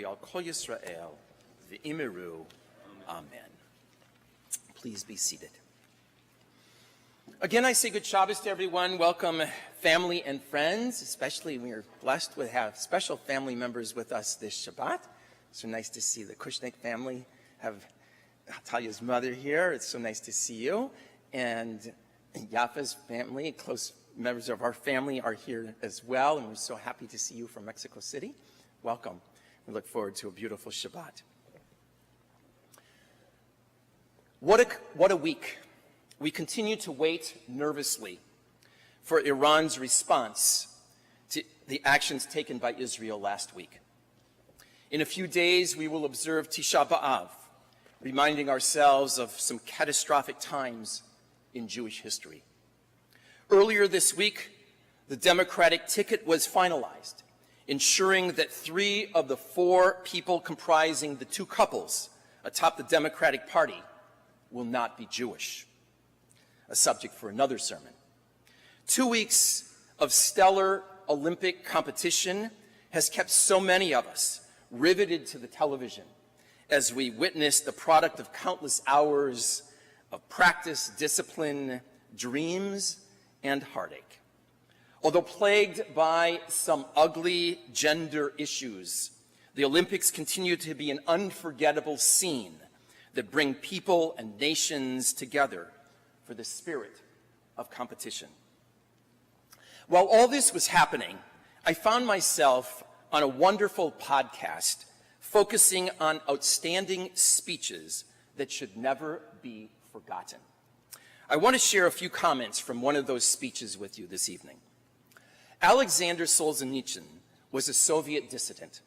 al Kol Yisrael, v'imiru. Amen. Please be seated. Again, I say good Shabbos to everyone. Welcome, family and friends, especially we are blessed to have special family members with us this Shabbat. So nice to see the Kushnik family, have Talia's mother here. It's so nice to see you. And Yafa's family, close members of our family are here as well, and we're so happy to see you from Mexico City. Welcome. We look forward to a beautiful Shabbat. What a week. We continue to wait nervously for Iran's response to the actions taken by Israel last week. In a few days, we will observe Tisha B'Av, reminding ourselves of some catastrophic times in Jewish history. Earlier this week, the Democratic ticket was finalized, ensuring that 3 of the 4 people comprising the 2 couples atop the Democratic Party will not be Jewish. A subject for another sermon. 2 weeks of stellar Olympic competition has kept so many of us riveted to the television as we witness the product of countless hours of practice, discipline, dreams, and heartache. Although plagued by some ugly gender issues, the Olympics continue to be an unforgettable scene that bring people and nations together for the spirit of competition. While all this was happening, I found myself on a wonderful podcast focusing on outstanding speeches that should never be forgotten. I want to share a few comments from one of those speeches with you this evening. Alexander Solzhenitsyn was a Soviet dissident.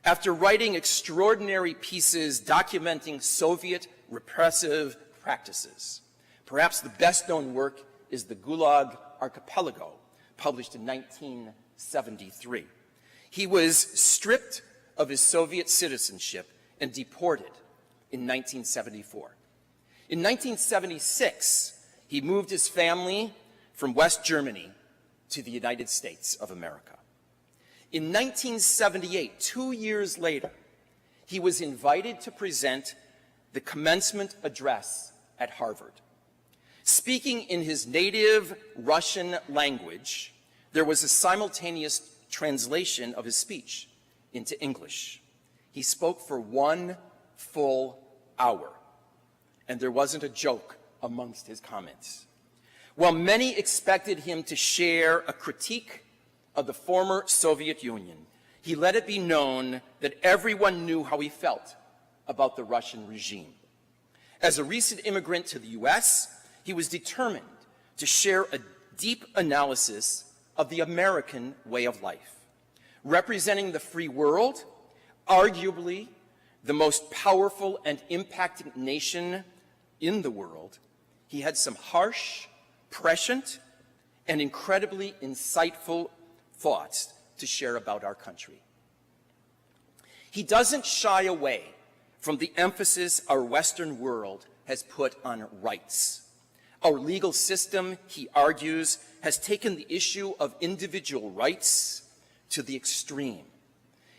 After writing extraordinary pieces documenting Soviet repressive practices, perhaps the best-known work is the Gulag Archipelago, published in 1973. He was stripped of his Soviet citizenship and deported in 1974. In 1976, he moved his family from West Germany to the United States of America. In 1978, 2 years later, he was invited to present the commencement address at Harvard. Speaking in his native Russian language, there was a simultaneous translation of his speech into English. He spoke for 1 full hour, and there wasn't a joke amongst his comments. While many expected him to share a critique of the former Soviet Union, he let it be known that everyone knew how he felt about the Russian regime. As a recent immigrant to the US, he was determined to share a deep analysis of the American way of life. Representing the free world, arguably the most powerful and impacting nation in the world, he had some harsh, prescient, and incredibly insightful thoughts to share about our country. He doesn't shy away from the emphasis our Western world has put on rights. Our legal system, he argues, has taken the issue of individual rights to the extreme.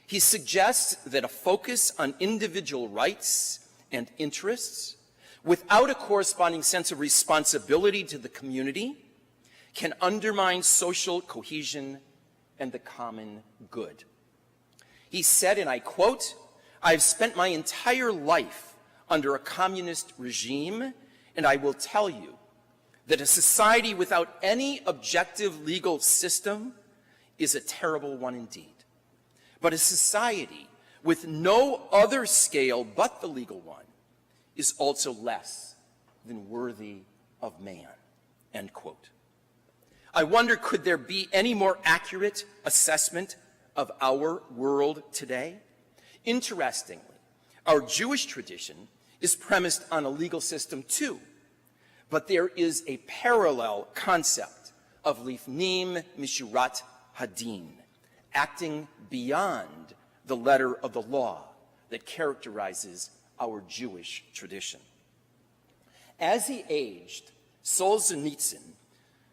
He suggests that a focus on individual rights and interests without a corresponding sense of responsibility to the community can undermine social cohesion and the common good. He said, and I quote, "I've spent my entire life under a communist regime, and I will tell you that a society without any objective legal system is a terrible one indeed. But a society with no other scale but the legal one is also less than worthy of man," end quote. I wonder, could there be any more accurate assessment of our world today? Interestingly, our Jewish tradition is premised on a legal system too, but there is a parallel concept of lifnim mishurat hadin, acting beyond the letter of the law that characterizes our Jewish tradition. As he aged, Solzhenitsyn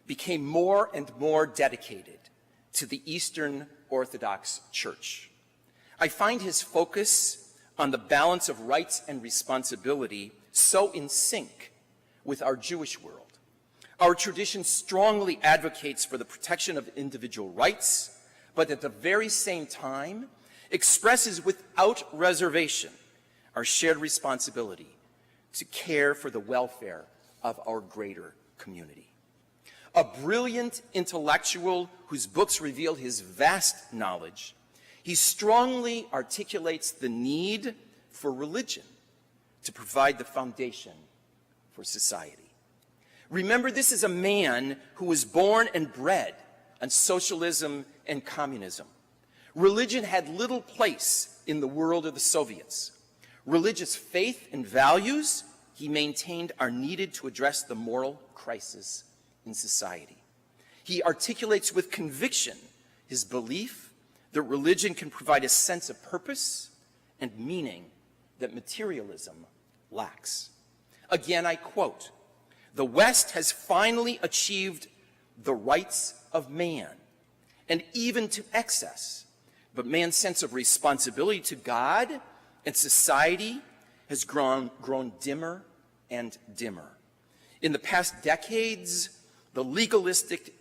became more and more dedicated to the Eastern Orthodox Church. I find his focus on the balance of rights and responsibility so in sync with our Jewish world. Our tradition strongly advocates for the protection of individual rights, but at the very same time expresses without reservation our shared responsibility to care for the welfare of our greater community. A brilliant intellectual whose books reveal his vast knowledge, he strongly articulates the need for religion to provide the foundation for society. Remember, this is a man who was born and bred on socialism and communism. Religion had little place in the world of the Soviets. Religious faith and values he maintained are needed to address the moral crisis in society. He articulates with conviction his belief that religion can provide a sense of purpose and meaning that materialism lacks. Again, I quote, "The West has finally achieved the rights of man, and even to excess, but man's sense of responsibility to God and society has grown dimmer and dimmer. In the past decades, the legalistic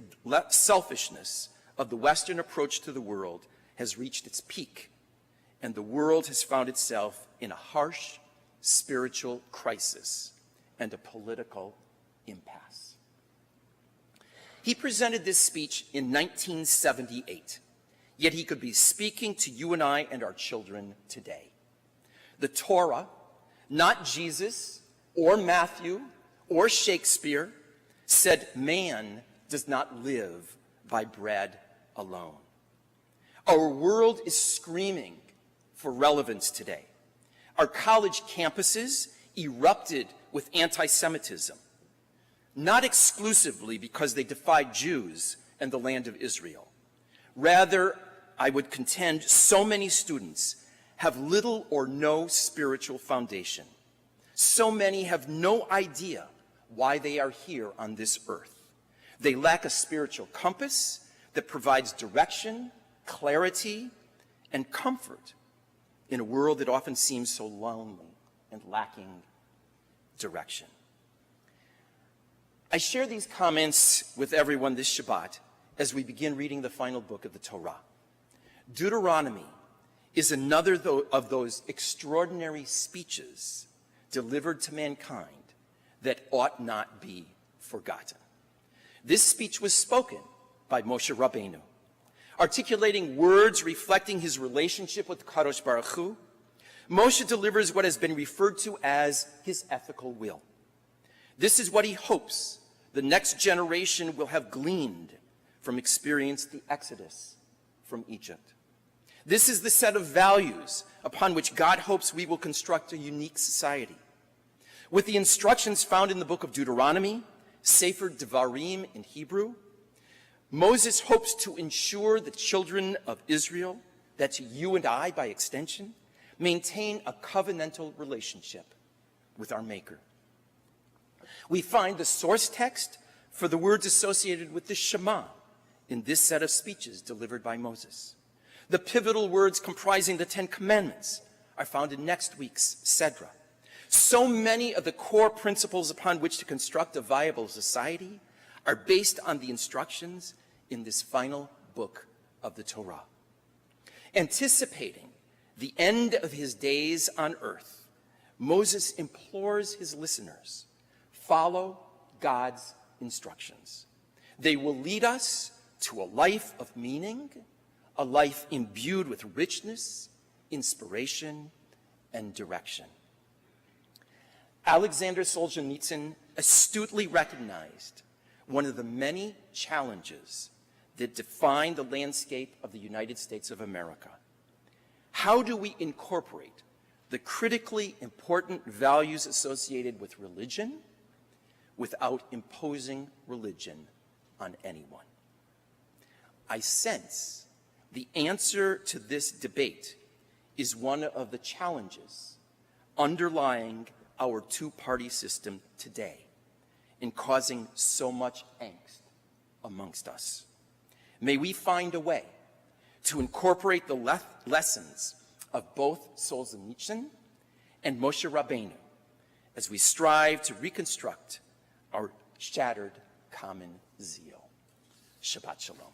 selfishness of the Western approach to the world has reached its peak, and the world has found itself in a harsh spiritual crisis and a political impasse." He presented this speech in 1978, yet he could be speaking to you and I and our children today. The Torah, not Jesus or Matthew or Shakespeare, said man does not live by bread alone. Our world is screaming for relevance today. Our college campuses erupted with anti-Semitism, not exclusively because they defied Jews and the land of Israel. Rather, I would contend so many students have little or no spiritual foundation. So many have no idea why they are here on this earth. They lack a spiritual compass that provides direction, clarity, and comfort in a world that often seems so lonely and lacking direction. I share these comments with everyone this Shabbat as we begin reading the final book of the Torah. Deuteronomy is another of those extraordinary speeches delivered to mankind that ought not be forgotten. This speech was spoken by Moshe Rabbeinu, articulating words reflecting his relationship with Kadosh Baruch Hu. Moshe delivers what has been referred to as his ethical will. This is what he hopes the next generation will have gleaned from experiencing the Exodus from Egypt. This is the set of values upon which God hopes we will construct a unique society. With the instructions found in the book of Deuteronomy, Sefer Devarim in Hebrew, Moses hopes to ensure the children of Israel, that's you and I by extension, maintain a covenantal relationship with our Maker. We find the source text for the words associated with the Shema in this set of speeches delivered by Moses. The pivotal words comprising the Ten Commandments are found in next week's Sedra. So many of the core principles upon which to construct a viable society are based on the instructions in this final book of the Torah. Anticipating the end of his days on earth, Moses implores his listeners, follow God's instructions. They will lead us to a life of meaning, a life imbued with richness, inspiration, and direction. Alexander Solzhenitsyn astutely recognized one of the many challenges that define the landscape of the United States of America. How do we incorporate the critically important values associated with religion without imposing religion on anyone? I sense the answer to this debate is one of the challenges underlying our two-party system today in causing so much angst amongst us. May we find a way to incorporate the lessons of both Solzhenitsyn and Moshe Rabbeinu as we strive to reconstruct our shattered common zeal. Shabbat Shalom.